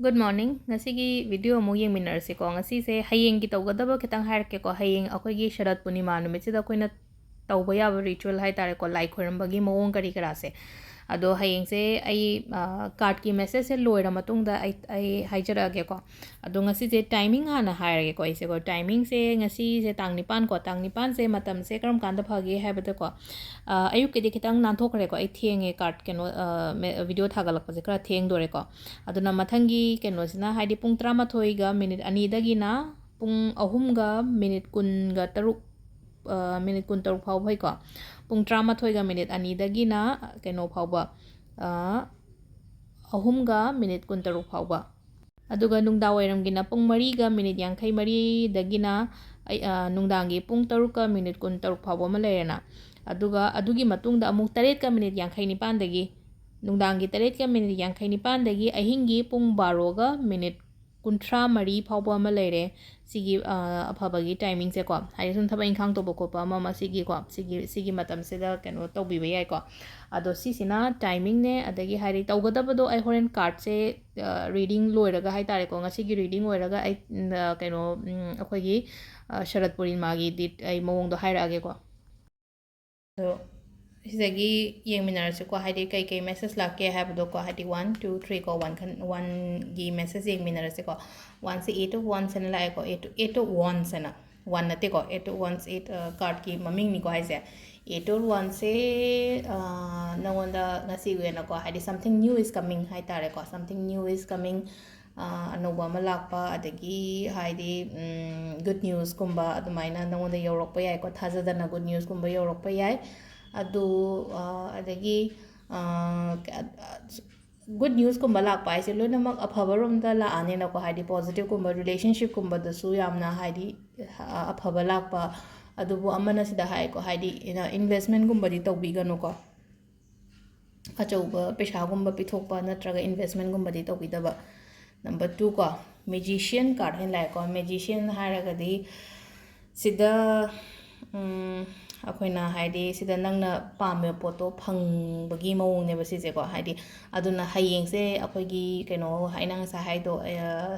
Good morning. Ngasigi video mo yeng minarsi ko. Ngasi se hayeng ki tawgadaba kitang hairke ko hayeng akoigi Sharat Punima numitida koina tawba yaba ritual hai tare ko lai khoirambagi mawong kari karase. Ado hayeng se ai card ki message se loira matungda ai haijarage ko. Ado ngasi se timing hana hairage ko ise ko timing se ngasi se tang nipan se matam se karam kanda phagi haibada ko. Ayuk kidi kitang nanthokre ko ai thienge card keno video thagalak se kara thieng dore ko. Aduna mathangi keno sina haidi pung 13 ga minute ani dagina pung 3 ga minute kun ga taruk minute kun taruk phau bhai ko pung 13 ga minute ani dagina keno phauba 3 ga minute kun taruk phauba aduga nungda wairam gina pung 3 ga minute yankhai mari dagina nungdangi pung 3 ga minute kun taruk phauba ma lerena aduga adugi matungda amuk 3 ga minute yankhai nipan dagi nungdangi 3 ga minute yankhai nipan dagi ahingi pung 12 ga minute kuntra mari phauba ma lere sigi aphabagi timing se ko hai sun thaba inkhang to boko pa ma sigi ko sigi matam se da keno to bi yai ko ado si sina timing ne adagi hari tawgadaba do ai horen card se reading loiraga hai tare ko ngasi gi reading oiraga ai keno akhoi gi Sharat Purnima gi dit ai mawong do haira age ko so Sigi yung minarasi ko hadi kay message laki have do ko hadi 1 2 3 ko 1 gi message yung minarasi ko 1 se 8 of 1 sana la ko 8 of 1 sana 1 nate ko 8 of 1 8 card ki maming ni ko haise 8 of 1 se nawanda ngasi na ko hadi something new is coming hai tare ko something new is coming anova ma lakpa adagi haidi good news kumba adumaina nawanda yorokpa yai ko thajadana good news kumba yorokpa yai adu adagi good news kumba lakpa aise loinamak aphaba romda la ane na ko haidi positive kumba relationship kumba dasu yamna haidi aphaba lakpa adubu amana sida hai ko haidi investment kumba di tawbiganu ko achauba pesha gumba pithokpa natraga investment gumba di tawbidaba number 2 ko magician card hen lai ko magician haragadi sida akoina haidi sida nangna pame poto phangbagi mawong ne basise ko haidi aduna hayeng se akoigi keno hainang sa haido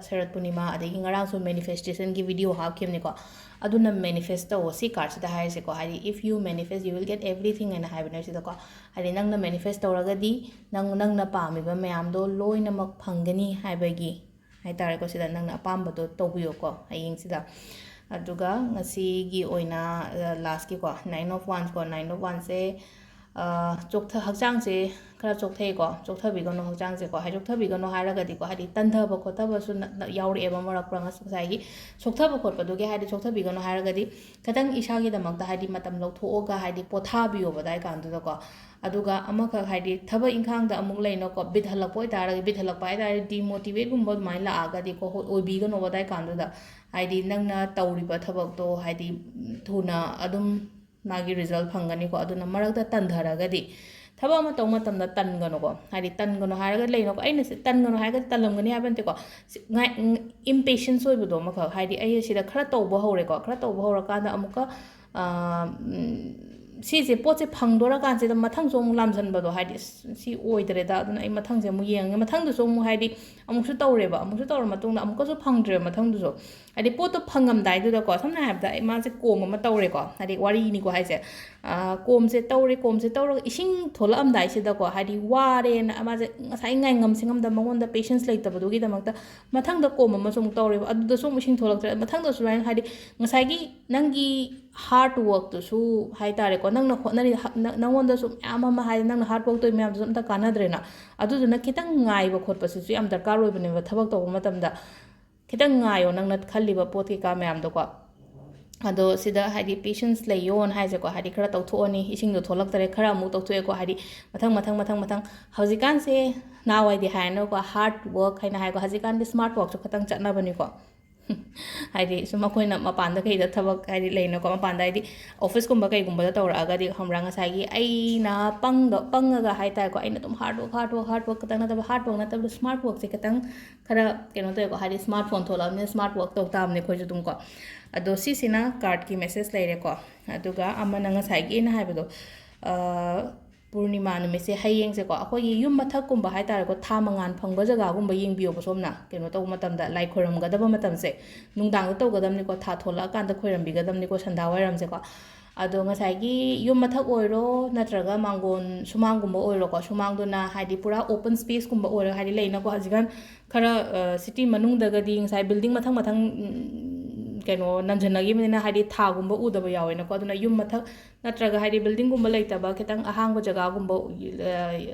Sharat Purnima adagi ngarang so manifestation gi video hakim ne ko aduna manifest to si card sida haise ko haidi if you manifest you will get everything and haibna sida ko haidi nangna manifest tawragadi nangna pame ba mayam do loina mak phangani haibagi hai tare ko sida nangna apamba do tawbiyo ko hayeng sida aduga ngasi gi oina last ki ko 9 of 1 ko 9 of 1 se choktha hakchang se khara chokthai ko chokthabi gono hakchang se ko hai chokthabi gono haragadi ko hari tandhaba khotaba su yauri eba marak pranga sai gi chokthabu khotpa do ge hari chokthabi gono haragadi kadang isa gi damak da hari matam lokthoga hari pothabiyo badai kan du ko aduga amaka hari thaba inkhang da amuk leino ko bidhalakpoi tara bidhalakpai tara demotivate gumba mai la aga di ko obi gono badai kan du da haidi nangna tawriba thabak to haidi thuna adum magi result phangani ko aduna marakta tandharagadi thaba ma taw matamda tangano ko haidi tangano haraga leino ko aina se tangano haraga talamgani habante ko impatience oi budo maka haidi ai sida khara tawba hore ko khara tawba hora kanda amuka size poche phangdora kan se mathang song lamjan bado haidi si oidre da aduna ai mathang se mu yeng mathang du song mu haidi amuk su tawre ba amuk su tawra matungda amuk su phangdre mathang du so haidi poto phangam dai du da ko samna habda ai ma se kom ma tawre ko haidi wari ni ko haise kom se tawra ising thola am dai se da ko haidi ware na ma se ngasai ngai ngam singam da mangon da patience lai tabadu gi da makta mathang da kom ma song tawre ba adu da song ising tholak tra mathang da su haidi ngasai gi nangi hard work to su hai tare ko nangna khonari nangonda su ama ma hai nangna hard work to myam su amta kanadrena aduduna kitang ngai ba khotpa su yam darkar oi bane ba thabak to matamda kitang ngayo nangna khalliba pot ki ka myam do ko ado sida haidi patience layon haise ko haidi khara tawthoni ising do tholak tare khara mu tawthoe ko haidi mathang haujikan se nawai di haino ko hard work haina hai ko hajikan di smart work so khatang chatna bani ko haidi suma koina mapanda kai da thabak haidi leina ko mapanda haidi office kumba kai gumba da tawra aga di hamra nga sai gi ai na panga ga hai ta ko aina tum hard work katang na hard work na tab smart work se katang khara keno to ko haidi smartphone thola ne smart work to tam ne khoi ju tum ko ado si sina card ki message leire ko aduga amana nga sai gi na hai bado ꯄꯨꯔꯅꯤꯃꯥ ꯅꯨꯃꯤꯠꯁꯦ ꯍꯌꯦꯡꯁꯦꯀꯣ ꯑꯩꯈꯣꯏꯒꯤ ꯌꯨꯝ ꯃꯊꯛꯀꯨꯝꯕ ꯍꯥꯏꯇꯥꯔꯦꯀꯣ ꯊꯥ ꯃꯉꯥꯟ ꯐꯪꯕ ꯖꯒꯥꯒꯨꯝꯕ ꯌꯦꯡꯕꯤꯌꯣꯕ ꯁꯣꯝꯅ ꯀꯩꯅꯣ ꯇꯧꯕ ꯃꯇꯝꯗ ꯂꯥꯏ ꯈꯣꯏꯔꯝꯒꯗꯕ ꯃꯇꯝꯁꯦ ꯅꯨꯡꯗꯥꯡꯗ ꯇꯧꯒꯗꯕꯅꯤꯀꯣ ꯊꯥ ꯊꯣꯛꯂꯛꯑꯀꯥꯟꯗ ꯈꯣꯏꯔꯝꯕꯤꯒꯗꯕꯅꯤꯀꯣ ꯁꯟꯙꯥ ꯋꯥꯏꯔꯝꯁꯦꯀꯣ ꯑꯗꯣ ꯉꯁꯥꯏꯒꯤ ꯌꯨꯝ ꯃꯊꯛ ꯑꯣꯏꯔꯣ ꯅꯠꯇ꯭ꯔꯒ ꯃꯥꯡꯒꯣꯟ ꯁꯨꯃꯥꯡꯒꯨꯝꯕ ꯑꯣꯏꯔꯣꯀꯣ ꯁꯨꯃꯥꯡꯗꯨꯅ ꯍꯥꯏꯗꯤ ꯄꯨꯔꯥ ꯑꯣꯄꯟ ꯁ꯭ꯄꯦꯁꯀꯨꯝꯕ ꯑꯣꯏꯔꯒ ꯍꯥꯏꯗꯤ ꯂꯩꯅꯀꯣ ꯍꯧꯖꯤꯛꯀꯥꯟ ꯈꯔ ꯁꯤꯇꯤ ꯃꯅꯨꯡꯗꯒꯗꯤ ꯉꯁꯥꯏ ꯕꯤꯜꯗꯤꯡ ꯃꯊꯪ ꯃꯊꯪ ꯀꯩꯅꯣ ꯅꯟꯖꯟꯅꯈꯤꯕꯅꯤꯅ ꯍꯥꯏꯗꯤ ꯊꯥꯒꯨꯝꯕ ꯎꯗꯕ ꯌꯥꯎꯋꯦꯅꯀꯣ ꯑꯗꯨꯅ ꯌꯨꯝ ꯃꯊꯛ ꯅꯠꯇ꯭ꯔꯒ ꯍꯥꯏꯗꯤ ꯕꯤꯜꯗꯤꯡꯒꯨꯝꯕ ꯂꯩꯇꯕ ꯈꯤꯇꯪ ꯑꯍꯥꯡꯕ ꯖꯒꯥꯒꯨꯝꯕ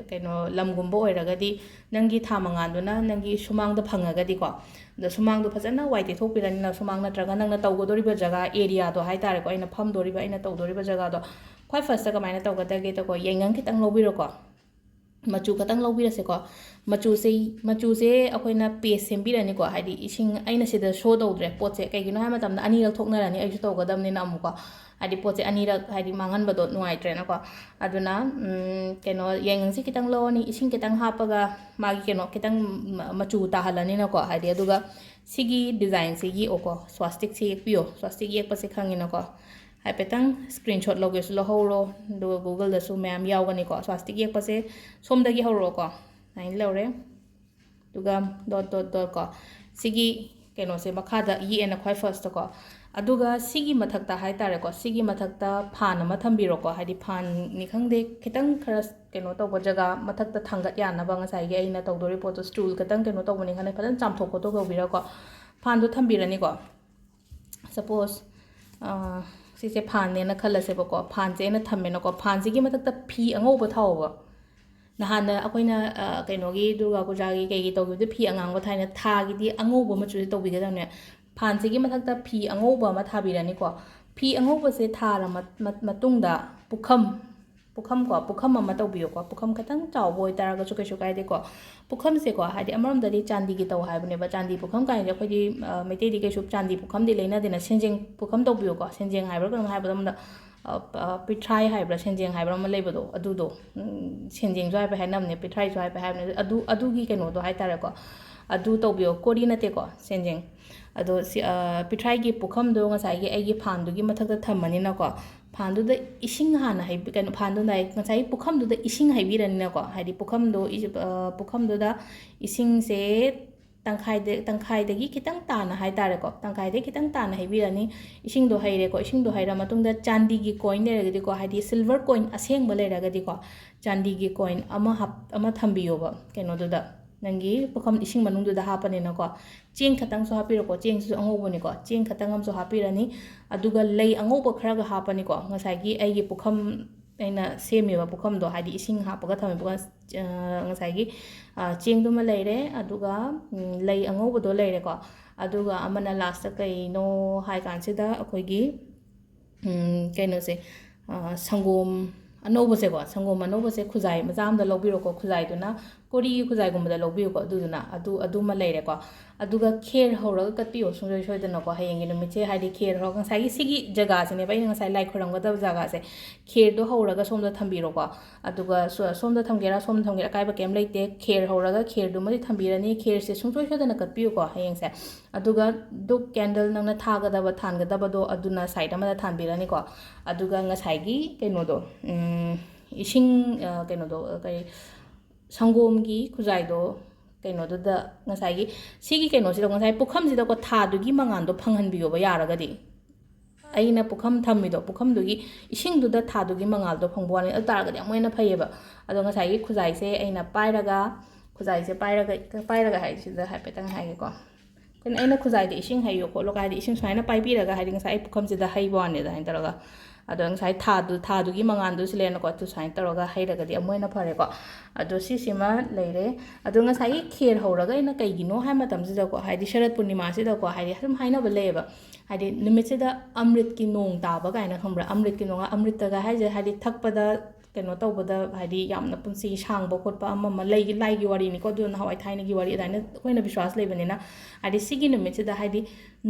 ꯀꯩꯅꯣ ꯂꯝꯒꯨꯝꯕ ꯑꯣꯏꯔꯒꯗꯤ ꯅꯪꯒꯤ ꯊꯥ ꯃꯉꯥꯟꯗꯨꯅ ꯅꯪꯒꯤ ꯁꯨꯃꯥꯡꯗ ꯐꯪꯉꯒꯗꯤꯀꯣ ꯑꯗꯣ ꯁꯨꯃꯥꯡꯗꯣ ꯐꯖꯅ ꯋꯥꯏ ꯇꯩꯊꯣꯛꯄꯤꯔꯅꯤꯅ ꯁꯨꯃꯥꯡ ꯅꯠꯇ꯭ꯔꯒ ꯅꯪꯅ ꯇꯧꯒꯗꯧꯔꯤꯕ ꯖꯒꯥ ꯑꯦꯔꯤꯌꯥꯗꯣ ꯍꯥꯏꯇꯥꯔꯦꯀꯣ ꯑꯩꯅ ꯐꯝꯗꯣꯔꯤꯕ ꯑꯩꯅ ꯇꯧꯗꯣꯔꯤꯕ ꯖꯒꯥꯗꯣ ꯈ꯭ꯋꯥꯏ ꯐꯥꯔꯁꯇ ꯀꯃꯥꯏꯅ ꯇꯧꯒꯗꯒꯦꯗꯀꯣ ꯌꯥꯏꯉꯪ ꯈꯤꯇꯪ ꯂꯧꯕꯤꯔꯣꯀꯣ ꯃꯆꯨ ꯈꯛꯇꯪ ꯂꯧꯕꯤꯔꯁꯦꯀꯣ ꯃꯆꯨꯁꯦ ꯑꯩꯈꯣꯏꯅ ꯄꯦꯁ ꯁꯦꯝꯕꯤꯔꯅꯤꯀꯣ ꯍꯥꯏꯗꯤ ꯏꯁꯤꯡ ꯑꯩꯅ ꯁꯤꯗ ꯁꯣ ꯇꯧꯗ꯭ꯔꯦ ꯄꯣꯠꯁꯦ ꯀꯩꯒꯤꯅꯣ ꯍꯥꯏꯕ ꯃꯇꯝꯗ ꯑꯅꯤꯔꯛ ꯊꯣꯛꯅꯔꯅꯤ ꯑꯩꯁꯨ ꯇꯧꯒꯗꯕꯅꯤ나 ꯑꯃꯨꯛꯀꯣ ꯍꯥꯏꯗꯤ ꯄꯣꯠꯁꯦ ꯑꯅꯤꯔꯛ ꯍꯥꯏꯗꯤ ꯃꯥꯡꯍꯟꯕꯗꯣ ꯅꯨꯡꯉꯥꯏꯇ꯭ꯔꯦꯅꯀꯣ ꯑꯗꯨꯅ ꯀꯩꯅꯣ ꯌꯥꯏꯉꯪꯁꯦ ꯈꯤꯇꯪ ꯂꯧꯔꯅꯤ ꯏꯁꯤꯡ ꯈꯤꯇꯪ ꯍꯥꯞꯄꯒ ꯃꯥꯒꯤ ꯀꯩꯅꯣ ꯈꯤꯇꯪ ꯃꯆꯨ ꯇꯥꯍꯜꯂꯅꯤꯅꯀꯣ ꯍꯥꯏꯗꯤ ꯑꯗꯨꯒ ꯁꯤꯒꯤ ꯗꯤꯖꯥꯏꯟꯁꯦ ꯌꯦꯛꯑꯣꯀꯣ ꯁ꯭ꯋꯥꯁꯇꯤꯛꯁꯦ ꯌꯦꯛꯄꯤꯌꯣ ꯁ꯭ꯋꯥꯁꯇꯤꯛ ꯌꯦꯛꯄꯁꯦ ꯈꯪꯉꯤꯅꯀꯣ ꯍꯥꯏꯐꯦꯠꯇꯪ ꯁ꯭ꯀ꯭ꯔꯤꯟꯁꯣꯠ ꯂꯧꯒꯦꯁꯨ ꯂꯧꯍꯧꯔꯣ ꯑꯗꯨꯒ ꯒꯨꯒꯜꯗꯁꯨ ꯃꯌꯥꯝ ꯌꯥꯎꯒꯅꯤꯀꯣ ꯁ꯭ꯋꯥꯁꯇꯤꯛ ꯌꯦꯛꯄꯁꯦ ꯁꯣꯝꯗꯒꯤ ꯍꯧꯔꯛꯑꯣꯀꯣ ꯑꯗꯨꯃꯥꯏꯅ ꯂꯧꯔꯦ ꯑꯗꯨꯒ ꯗꯣꯠ ꯗꯣꯠ ꯗꯣꯠ ꯀꯣ ꯁꯤꯒꯤ ꯀꯩꯅꯣꯁꯦ ꯃꯈꯥꯗ ꯌꯦꯛꯑꯦꯅ ꯈ꯭ꯋꯥꯏ ꯐꯥꯔꯁꯇꯀꯣ ꯑꯗꯨꯒ ꯁꯤꯒꯤ ꯃꯊꯛꯇ ꯍꯥꯏꯇꯥꯔꯦꯀꯣ ꯁꯤꯒꯤ ꯃꯊꯛꯇ ꯐꯥꯟ ꯑꯃ ꯊꯝꯕꯤꯔꯣꯀꯣ ꯍꯥꯏꯗꯤ ꯐꯥꯟꯅꯤ ꯈꯪꯗꯦ ꯈꯤꯇꯪ ꯈꯔ ꯀꯩꯅꯣ ꯇꯧꯕ ꯖꯒꯥ ꯃꯊꯛꯇ ꯊꯥꯡꯒꯠ ꯌꯥꯅꯕ ꯉꯁꯥꯏꯒꯤ ꯑꯩꯅ ꯇꯧꯗꯣꯔꯤ ꯄꯣꯠꯇꯣ ꯁ꯭ꯇꯨꯜ ꯈꯤꯇꯪ ꯀꯩꯅꯣ ꯇꯧꯕꯅꯤ ꯈꯟꯗꯦ ꯐꯖꯅ ꯆꯥꯝꯊꯣꯛ ꯈꯣꯠꯇꯣꯛ ꯇꯧꯕꯤꯔꯀꯣ ꯐꯥꯟꯗꯣ ꯊꯝꯕꯤꯔꯅꯤꯀꯣ ꯁꯄꯣꯁ ꯁꯤꯁꯦ ꯐꯥꯟꯅꯦꯅ ꯈꯜꯂꯁꯦꯕꯀꯣ ꯐꯥꯟꯁꯦ ꯑꯩꯅ ꯊꯝꯃꯦꯅꯀꯣ ꯐꯥꯟꯁꯤꯒꯤ ꯃꯊꯛꯇ ꯐꯤ ꯑꯉꯧꯕ ꯊꯥꯎꯑꯣꯕ ꯅꯍꯥꯟꯅ ꯑꯩꯈꯣꯏꯅ ꯀꯩꯅꯣꯒꯤ ꯗꯨꯔꯒꯥ ꯄꯨꯖꯥꯒꯤ ꯀꯩꯒꯤ ꯇꯧꯈꯤꯕꯗ ꯐꯤ ꯑꯉꯥꯡꯕ ꯊꯥꯏꯅ ꯊꯥꯒꯤꯗꯤ ꯑꯉꯧꯕ ꯃꯆꯨꯁꯦ ꯇꯧꯕꯤꯒꯗꯕꯅꯦ ꯐꯥꯟꯁꯤꯒꯤ ꯃꯊꯛꯇ ꯐꯤ ꯑꯉꯧꯕ ꯑꯃ ꯊꯥꯕꯤꯔꯅꯤꯀꯣ ꯐꯤ ꯑꯉꯧꯕꯁꯦ ꯊꯥꯔ ꯃꯇꯨꯡꯗ ꯄꯨꯈꯝ ꯑꯃ ꯇꯧꯕꯤꯌꯨꯀꯣ ꯄꯨꯈꯝ ꯈꯤꯇꯪ ꯆꯥꯎꯕ ꯑꯣꯏꯇꯥꯔꯒꯁꯨ ꯀꯩꯁꯨ ꯀꯥꯏꯗꯦꯀꯣ ꯄꯨꯈꯝꯁꯦꯀꯣ ꯍꯥꯏꯗꯤ ꯑꯃꯔꯣꯝꯗꯗꯤ ꯆꯥꯟꯗꯤꯒꯤ ꯇꯧ ꯍꯥꯏꯕꯅꯦꯕ ꯆꯥꯟꯗꯤ ꯄꯨꯈꯝ ꯀꯥꯏꯅꯗꯤ ꯑꯩꯈꯣꯏꯗꯤ ꯃꯩꯇꯩꯗꯤ ꯀꯩꯁꯨ ꯆꯥꯟꯗꯤ ꯄꯨꯈꯝꯗꯤ ꯂꯩꯅꯗꯦꯅ ꯁꯦꯟꯖꯦꯡ ꯄꯨꯈꯝ ꯇꯧꯕꯤꯌꯨꯀꯣ ꯁꯦꯟꯖꯦꯡ ꯍꯥꯏꯕ꯭ꯔꯥ ꯀꯩꯅꯣ ꯍꯥꯏꯕꯗ ꯑꯃꯗ ꯄꯤꯊ꯭ꯔꯥꯏ ꯍꯥꯏꯕ꯭ꯔꯥ ꯁꯦꯟꯖꯦꯡ ꯍꯥꯏꯕ꯭ꯔꯥ ꯑꯃ ꯂꯩꯕꯗꯣ ꯑꯗꯨꯗꯣ ꯁꯦꯟꯖꯦꯡꯁꯨ ꯍꯥꯏꯕ ꯍꯥꯏꯅꯕꯅꯦ ꯄꯤꯊ꯭ꯔꯥꯏꯁꯨ ꯍꯥꯏꯕ ꯍꯥꯏꯕꯅꯦ ꯑꯗꯨꯒꯤ ꯀꯩꯅꯣꯗꯣ ꯍꯥꯏꯇꯥꯔꯦꯀꯣ ꯑꯗꯨ ꯇꯧꯕꯤꯌꯣ ꯀꯣꯔꯤ ꯅꯠꯇꯦꯀꯣ ꯁꯦꯟꯖꯦꯡ ꯑꯗꯣ ꯄꯤꯊ꯭ꯔꯥꯏꯒꯤ ꯄꯨꯈꯝꯗꯣ ꯉꯁꯥꯏꯒꯤ ꯑꯩꯒꯤ ꯐꯥꯟꯗꯨꯒꯤ ꯃꯊꯛꯇ ꯊꯝꯃꯅꯤꯅꯀꯣ ꯐꯥꯟꯗꯨꯗ ꯏꯁꯤꯡ ꯍꯥꯟꯅ ꯀꯩꯅꯣ ꯐꯥꯟꯗꯨꯅ ꯉꯁꯥꯏꯒꯤ ꯄꯨꯈꯝꯗꯨꯗ ꯏꯁꯤꯡ ꯍꯩꯕꯤꯔꯅꯤꯅꯀꯣ ꯍꯥꯏꯗꯤ ꯄꯨꯈꯝꯗꯨꯗ ꯏꯁꯤꯡꯁꯦ ꯇꯪꯈꯥꯏꯗꯒꯤ ꯈꯤꯇꯪ ताना 하이तारेको तंखाइदे खितंग ताना हैबिरनी इसिंगदो हैरेको इसिंगदो हैरा मतुंगदा चांदीगी कॉइन लेरगदीको हाइदि सिल्वर कॉइन असेंगब लेरगदीको चांदीगी कॉइन अमा थंबियोबा कैनोदुदा नंगी पुखम इसिंग मनुंगदुदा हापनेनाको चेंग खतंगसो हापिरको चेंगसु अंगोबनिको चेंग खतंगमसो हापिरनी अदुगा लई अंगोबो खरागा हापनिको ngसाइगी आइगी पुखम ꯑꯩꯅ ꯁꯦꯝꯃꯤꯕ ꯄꯨꯈꯝꯗꯣ ꯍꯥꯏꯗꯤ ꯏꯁꯤꯡ ꯍꯥꯞꯄꯒ ꯊꯝꯃꯤꯕ ꯉꯁꯥꯏꯒꯤ ꯆꯦꯡꯗꯨꯃ ꯂꯩꯔꯦ ꯑꯗꯨꯒ ꯂꯩ ꯑꯉꯧꯕꯗꯣ ꯂꯩꯔꯦꯀꯣ ꯑꯗꯨꯒ ꯑꯃꯅ ꯂꯥꯁꯇ ꯀꯩꯅꯣ ꯍꯥꯏ ꯀꯥꯟꯁꯤꯗ ꯑꯩꯈꯣꯏꯒꯤ ꯀꯩꯅꯣꯁꯦ ꯁꯪꯒꯣꯝ ꯑꯅꯧꯕꯁꯦꯀꯣ ꯁꯪꯒꯣꯝ ꯑꯅꯧꯕꯁꯦ ꯈꯨꯖꯥꯏ ꯃꯆꯥ ꯑꯃꯗ ꯂꯧꯕꯤꯔꯣꯀꯣ ꯈꯨꯖꯥꯏꯗꯨꯅ ꯀꯣꯔꯤꯒꯤ ꯈꯨꯖꯥꯏꯒꯨꯝꯕꯗ ꯂꯧꯕꯤꯌꯨꯀꯣ ꯑꯗꯨꯗꯨꯅ ꯑꯗꯨꯃ ꯂꯩꯔꯦꯀꯣ ꯑꯗꯨꯒ ꯈꯦꯔ ꯍꯧꯔꯒ ꯀꯠꯄꯤꯌꯣ ꯁꯨꯡꯁꯣꯏ ꯁꯣꯏꯗꯅꯀꯣ ꯍꯌꯦꯡꯒꯤ ꯅꯨꯃꯤꯠꯁꯦ ꯍꯥꯏꯗꯤ ꯈꯦꯔ ꯍꯧꯔꯒ ꯉꯁꯥꯏꯒꯤ ꯁꯤꯒꯤ ꯖꯒꯥꯁꯤꯅꯦꯕ ꯑꯩꯅ ꯉꯁꯥꯏ ꯂꯥꯏ ꯈꯣꯏꯔꯝꯒꯗꯕ ꯖꯒꯥꯁꯦ ꯈꯦꯔꯗꯣ ꯍꯧꯔꯒ ꯁꯣꯝꯗ ꯊꯝꯕꯤꯔꯣꯀꯣ ꯑꯗꯨꯒ ꯁꯣꯝꯗ ꯊꯝꯒꯦꯔꯥ ꯁꯣꯝꯗ ꯊꯝꯒꯦꯔꯥ ꯑꯀꯥꯏꯕ ꯀꯩꯝ ꯂꯩꯇꯦ ꯈꯦꯔ ꯍꯧꯔꯒ ꯈꯦꯔꯗꯨꯃꯗꯤ ꯊꯝꯕꯤꯔꯅꯤ ꯈꯦꯔꯁꯦ ꯁꯨꯡꯁꯣꯏ ꯁꯣꯏꯗꯅ ꯀꯠꯄꯤꯌꯨꯀꯣ ꯍꯌꯦꯡꯁꯦ ꯑꯗꯨꯒ ꯙꯨꯞ ꯀꯦꯟꯗꯜ ꯅꯪꯅ ꯊꯥꯟꯒꯗꯕꯗꯣ ꯑꯗꯨꯅ ꯁꯥꯏꯠ ꯑꯃꯗ ꯊꯥꯟꯕꯤꯔꯅꯤꯀꯣ ꯑꯗꯨꯒ ꯉꯁꯥꯏꯒꯤ ꯀꯩꯅꯣꯗꯣ इसिंग कꯩꯅꯣꯗꯣ ꯀꯩ ꯁꯪꯒꯣꯝꯒꯤ ꯈꯨꯖꯥꯏꯗꯣ ꯀꯩꯅꯣꯗꯨꯗ ꯉꯁꯥꯏꯒꯤ ꯁꯤꯒꯤ ꯀꯩꯅꯣꯁꯤꯗ ꯉꯁꯥꯏ ꯄꯨꯈꯝꯁꯤꯗꯀꯣ ꯊꯥꯗꯨꯒꯤ ꯃꯉꯥꯟꯗꯣ ꯐꯪꯍꯟꯕꯤꯌꯣꯕ ꯌꯥꯔꯒꯗꯤ ꯑꯩꯅ ꯄꯨꯈꯝ ꯊꯝꯃꯤꯗꯣ ꯄꯨꯈꯝꯗꯨꯒꯤ ꯏꯁꯤꯡꯗꯨꯗ ꯊꯥꯗꯨꯒꯤ ꯃꯉꯥꯜꯗꯣ ꯐꯪꯕ ꯋꯥꯅꯤ ꯑꯗꯨ ꯇꯥꯔꯒꯗꯤ ꯑꯃꯨꯛ ꯍꯦꯟꯅ ꯐꯩꯌꯦꯕ ꯑꯗꯣ ꯉꯁꯥꯏꯒꯤ ꯈꯨꯖꯥꯏꯁꯦ ꯑꯩꯅ ꯈꯨꯖꯥꯏꯁꯦ ꯄꯥꯏꯔꯒ ꯍꯥꯏꯁꯤꯗ ꯍꯥꯏꯐꯦꯠꯇꯪ ꯍꯥꯏꯒꯦꯀꯣ ꯑꯩꯅ ꯈꯨꯖꯥꯏꯗ ꯏꯁꯤꯡ ꯍꯩꯌꯣ ꯈꯣꯠꯂꯣ ꯍꯥꯏꯗꯤ ꯏꯁꯤꯡ ꯁꯨꯃꯥꯏꯅ ꯄꯥꯏꯕꯤꯔꯒ ꯍꯥꯏꯗꯤ ꯉꯁꯥꯏ ꯑꯩ ꯄꯨꯈꯝꯁꯤꯗ ꯍꯩꯕ ꯋꯥꯅꯤꯗ ꯍꯥꯏꯅ ꯇꯧꯔꯒ ꯑꯗꯣ ꯉꯁꯥꯏ ꯊꯥꯗꯨꯒꯤ ꯃꯉꯥꯟꯗꯨꯁꯨ ꯂꯩꯔꯅꯀꯣ ꯑꯗꯨ ꯁꯨꯃꯥꯏꯅ ꯇꯧꯔꯒ ꯍꯩꯔꯒꯗꯤ ꯑꯃꯨꯛ ꯍꯦꯟꯅ ꯐꯔꯦꯀꯣ ꯑꯗꯣ ꯁꯤꯁꯤꯃ ꯂꯩꯔꯦ ꯑꯗꯣ ꯉꯁꯥꯏꯒꯤ ꯈꯦꯔ ꯍꯧꯔꯒ ꯑꯩꯅ ꯀꯩꯒꯤꯅꯣ ꯍꯥꯏ ꯃꯇꯝꯁꯤꯗꯀꯣ ꯍꯥꯏꯗꯤ ꯁꯔꯠ ꯄꯨꯔꯅꯤꯃꯥꯁꯤꯗꯀꯣ ꯍꯥꯏꯗꯤ ꯁꯨꯝ ꯍꯥꯏꯅꯕ ꯂꯩꯌꯦꯕ ꯍꯥꯏꯗꯤ ꯅꯨꯃꯤꯠꯁꯤꯗ ꯑꯃ꯭ꯔꯤꯠꯀꯤ ꯅꯣꯡ ꯇꯥꯕ ꯀꯥꯏꯅ ꯈꯪꯕ꯭ꯔꯥ ꯑꯃ꯭ꯔꯤꯠꯀꯤ ꯅꯣꯡ ꯑꯃ꯭ꯔꯤꯠꯇꯒ ꯍꯥꯏꯁꯦ ꯍꯥꯏꯗꯤ ꯊꯛꯄꯗ ꯀꯩꯅꯣ ꯇꯧꯕꯗ ꯍꯥꯏꯗꯤ ꯌꯥꯝꯅ ꯄꯨꯟꯁꯤ ꯁꯥꯡꯕ ꯈꯣꯠꯄ ꯑꯃ ꯂꯥꯏꯒꯤ ꯋꯥꯔꯤꯅꯤꯀꯣ ꯑꯗꯨ ꯅꯍꯥꯟꯋꯥꯏ ꯊꯥꯏꯅꯒꯤ ꯋꯥꯔꯤ ꯑꯗꯨꯃꯥꯏꯅ ꯑꯩꯈꯣꯏꯅ ꯕꯤꯁ꯭ꯋꯥꯁ ꯂꯩꯕꯅꯤꯅ ꯍꯥꯏꯗꯤ ꯁꯤꯒꯤ ꯅꯨꯃꯤꯠꯁꯤꯗ ꯍꯥꯏꯗꯤ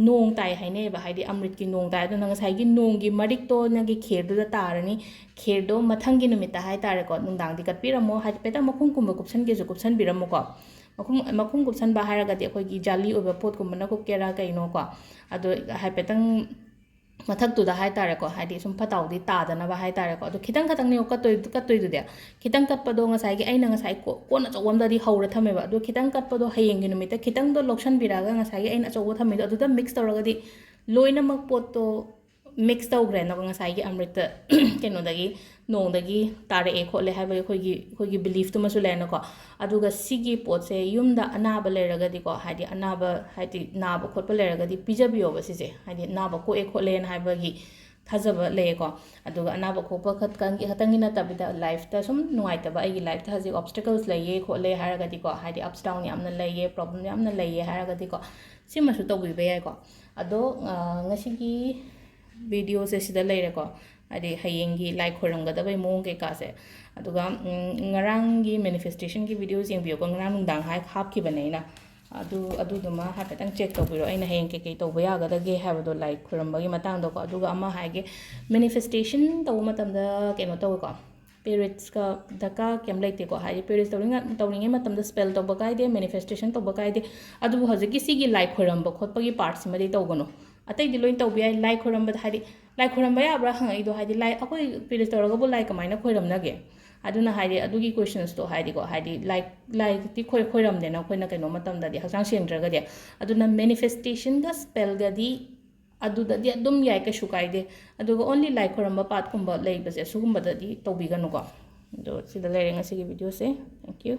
ꯅꯣꯡ ꯇꯥꯏ ꯍꯥꯏꯅꯩꯌꯦꯕ ꯍꯥꯏꯗꯤ ꯑꯃ꯭ꯔꯤꯠꯀꯤ ꯅꯣꯡ ꯇꯥꯏ ꯑꯗꯨꯅ ꯉꯁꯥꯏꯒꯤ ꯅꯣꯡꯒꯤ ꯃꯔꯤꯛꯇꯣ ꯅꯪꯒꯤ ꯈꯦꯔꯗꯨꯗ ꯇꯥꯔꯅꯤ ꯈꯦꯔꯗꯣ ꯃꯊꯪꯒꯤ ꯅꯨꯃꯤꯠꯇ ꯍꯥꯏꯇꯥꯔꯦꯀꯣ ꯅꯨꯡꯗꯥꯡꯗꯤ ꯀꯠꯄꯤꯔꯝꯃꯣ ꯍꯥꯏꯐꯦꯠꯇꯪ ꯃꯈꯨꯝꯒꯨꯝꯕ ꯀꯨꯞꯁꯟꯒꯦꯁꯨ ꯀꯨꯞꯁꯟꯕꯤꯔꯝꯃꯣꯀꯣ ꯃꯈꯨꯝ ꯀꯨꯞꯁꯟꯕ ꯍꯥꯏꯔꯒꯗꯤ ꯑꯩꯈꯣꯏꯒꯤ ꯖꯥꯂꯤ ꯑꯣꯏꯕ ꯄꯣꯠꯀꯨꯝꯕꯅ ꯀꯨꯞꯀꯦꯔꯥ ꯀꯩꯅꯣꯀꯣ ꯑꯗꯣ ꯍꯥꯏꯐꯦꯠꯇꯪ ꯃꯊꯛꯇꯨꯗ ꯍꯥꯏꯇꯥꯔꯦꯀꯣ ꯍꯥꯏꯗꯤ ꯁꯨꯝ ꯐꯠꯇꯥꯎꯗꯤ ꯇꯥꯗꯅꯕ ꯍꯥꯏꯇꯥꯔꯦꯀꯣ ꯑꯗꯣ ꯈꯤꯇꯪ ꯈꯤꯇꯪꯅꯦꯕ ꯀꯠꯇꯣꯏꯗꯨꯗꯤ ꯈꯤꯇꯪ ꯀꯠꯄꯗꯣ ꯉꯁꯥꯏꯒꯤ ꯑꯩꯅ ꯉꯁꯥꯏ ꯀꯣꯟ ꯑꯆꯧꯕ ꯑꯃꯗꯗꯤ ꯍꯧꯔ ꯊꯝꯃꯦꯕ ꯑꯗꯣ ꯈꯤꯇꯪ ꯀꯠꯄꯗꯣ ꯍꯌꯦꯡꯒꯤ ꯅꯨꯃꯤꯠꯇ ꯈꯤꯇꯪꯗꯣ ꯂꯧꯁꯟꯕꯤꯔꯛꯑꯒ ꯉꯁꯥꯏꯒꯤ ꯑꯩꯅ ꯑꯆꯧꯕ ꯊꯝꯃꯤꯗꯣ ꯑꯗꯨꯗ ꯃꯤꯛꯁ ꯇꯧꯔꯒꯗꯤ ꯂꯣꯏꯅꯃꯛ ꯄꯣꯠꯇꯣ ꯃꯤꯛꯁ ꯇꯧꯈ꯭ꯔꯦꯅꯀꯣ ꯉꯁꯥꯏꯒꯤ ꯑꯃ꯭ꯔꯤꯠꯇ ꯀꯩꯅꯣꯗꯒꯤ ꯅꯣꯡꯗꯒꯤ ꯇꯥꯔꯛꯑꯦ ꯈꯣꯠꯂꯦ ꯍꯥꯏꯕꯒꯤ ꯑꯩꯈꯣꯏꯒꯤ ꯕꯤꯂꯤꯐꯇꯨꯃꯁꯨ ꯂꯩꯔꯦꯅꯀꯣ ꯑꯗꯨꯒ ꯁꯤꯒꯤ ꯄꯣꯠꯁꯦ ꯌꯨꯝꯗ ꯑꯅꯥꯕ ꯂꯩꯔꯒꯗꯤꯀꯣ ꯍꯥꯏꯗꯤ ꯑꯅꯥꯕ ꯍꯥꯏꯗꯤ ꯅꯥꯕ ꯈꯣꯠꯄ ꯂꯩꯔꯒꯗꯤ ꯄꯤꯖꯕꯤꯌꯣꯕ ꯁꯤꯁꯦ ꯍꯥꯏꯗꯤ ꯅꯥꯕ ꯀꯣꯛꯑꯦ ꯈꯣꯠꯂꯦꯅ ꯍꯥꯏꯕꯒꯤ ꯊꯥꯖꯕ ꯂꯩꯌꯦꯀꯣ ꯑꯗꯨꯒ ꯑꯅꯥꯕ ꯈꯣꯠꯄ ꯈꯛꯇꯪꯒꯤ ꯅꯠꯇꯕꯤꯗ ꯂꯥꯏꯐꯇ ꯁꯨꯝ ꯅꯨꯡꯉꯥꯏꯇꯕ ꯑꯩꯒꯤ ꯂꯥꯏꯐꯇ ꯍꯧꯖꯤꯛ ꯑꯣꯕꯁꯇꯦꯀꯜꯁ ꯂꯩꯌꯦ ꯈꯣꯠꯂꯦ ꯍꯥꯏꯔꯒꯗꯤꯀꯣ ꯍꯥꯏꯗꯤ ꯑꯞꯁ ꯗꯥꯎꯟ ꯌꯥꯝꯅ ꯂꯩꯌꯦ ꯄ꯭ꯔꯣꯕ꯭ꯂꯦꯝ ꯌꯥꯝꯅ ꯂꯩꯌꯦ ꯍꯥꯏꯔꯒꯗꯤꯀꯣ ꯁꯤꯃꯁꯨ ꯇꯧꯕꯤꯕ ꯌꯥꯏꯀꯣ ꯑꯗꯣ ꯉꯁꯤꯒꯤ ꯚꯤꯗꯤꯑꯣꯁꯦ ꯁꯤꯗ ꯂꯩꯔꯦꯀꯣ ꯍꯥꯏꯗꯤ ꯍꯌꯦꯡꯒꯤ ꯂꯥꯏ ꯈꯣꯏꯔꯝꯒꯗꯕꯩ ꯃꯑꯣꯡ ꯀꯩꯀꯥꯁꯦ ꯑꯗꯨꯒ ꯉꯔꯥꯡꯒꯤ ꯃꯦꯅꯤꯐꯦꯁꯇꯦꯁꯟꯒꯤ ꯚꯤꯗꯤꯑꯣꯁ ꯌꯦꯡꯕꯤꯌꯨꯀꯣ ꯉꯔꯥꯡ ꯅꯨꯡꯗꯥꯡ ꯍꯥꯞꯈꯤꯕꯅꯦ ꯑꯩꯅ ꯑꯗꯨꯗꯨꯃ ꯍꯥꯏꯐꯦꯠꯇꯪ ꯆꯦꯛ ꯇꯧꯕꯤꯔꯣ ꯑꯩꯅ ꯍꯌꯦꯡ ꯀꯩꯀꯩ ꯇꯧꯕ ꯌꯥꯒꯗꯒꯦ ꯍꯥꯏꯕꯗꯣ ꯂꯥꯏ ꯈꯣꯏꯔꯝꯕꯒꯤ ꯃꯇꯥꯡꯗꯀꯣ ꯑꯗꯨꯒ ꯑꯃ ꯍꯥꯏꯒꯦ ꯃꯦꯅꯤꯐꯦꯁꯇꯦꯁꯟ ꯇꯧꯕ ꯃꯇꯝꯗ ꯀꯩꯅꯣ ꯇꯧꯋꯦꯀꯣ ꯄꯦꯔꯤꯌꯠꯁꯀ ꯗꯔꯀꯥꯔ ꯀꯩꯝ ꯂꯩꯇꯦꯀꯣ ꯍꯥꯏꯗꯤ ꯄꯦꯔꯤꯌꯠꯁ ꯇꯧꯅꯤꯡꯉꯩ ꯃꯇꯝꯗ ꯁ꯭ꯄꯦꯜ ꯇꯧꯕ ꯀꯥꯏꯗꯦ ꯃꯦꯅꯤꯐꯦꯁꯇꯦꯁꯟ ꯇꯧꯕ ꯀꯥꯏꯗꯦ ꯑꯗꯨꯕꯨ ꯍꯧꯖꯤꯛꯀꯤ ꯁꯤꯒꯤ ꯂꯥꯏ ꯈꯣꯏꯔꯝꯕ ꯈꯣꯠꯄꯒꯤ ꯄꯥꯔꯠꯁꯤꯃꯗꯤ ꯇꯧꯒꯅꯨ ꯑꯇꯩꯗꯤ ꯂꯣꯏ ꯇꯧꯕ ꯌꯥꯏ ꯂꯥꯏ ꯈꯣꯏꯔꯝꯕꯗ ꯍꯥꯏꯗꯤ ꯂꯥꯏ ꯈꯣꯏꯔꯝꯕ ꯌꯥꯕ꯭ꯔꯥ ꯍꯪꯉꯛꯏꯗꯣ ꯍꯥꯏꯗꯤ ꯂꯥꯏ ꯑꯩꯈꯣꯏ ꯄꯦꯔꯤꯌꯠꯁ ꯇꯧꯔꯒꯕꯨ ꯂꯥꯏ ꯀꯃꯥꯏꯅ ꯈꯣꯏꯔꯝꯅꯒꯦ ꯑꯗꯨꯅ ꯍꯥꯏꯗꯤ ꯑꯗꯨꯒꯤ ꯀꯣꯏꯁꯟꯁꯇꯣ ꯍꯥꯏꯗꯤꯀꯣ ꯍꯥꯏꯗꯤ ꯂꯥꯏꯗꯤ ꯈꯣꯏꯔꯝꯗꯦꯅ ꯑꯩꯈꯣꯏꯅ ꯀꯩꯅꯣ ꯃꯇꯝꯗꯗꯤ ꯍꯛꯆꯥꯡ ꯁꯦꯡꯗ꯭ꯔꯒꯗꯤ ꯑꯗꯨꯅ ꯃꯦꯅꯤꯐꯦꯁꯇꯦꯁꯟꯒ ꯁ꯭ꯄꯦꯜꯒꯗꯤ ꯑꯗꯨꯗꯗꯤ ꯑꯗꯨꯝ ꯌꯥꯏ ꯀꯩꯁꯨ ꯀꯥꯏꯗꯦ ꯑꯗꯨꯒ ꯑꯣꯟꯂꯤ ꯂꯥꯏ ꯈꯣꯏꯔꯝꯕ ꯄꯥꯠꯀꯨꯝꯕ ꯂꯩꯕꯁꯦ ꯁꯤꯒꯨꯝꯕꯗꯗꯤ ꯇꯧꯕꯤꯒꯅꯨꯀꯣ ꯑꯗꯣ ꯁꯤꯗ ꯂꯩꯔꯦ ꯉꯁꯤꯒꯤ ꯚꯤꯗꯤꯑꯣꯁꯦ ꯊꯦꯡꯛ ꯌꯨ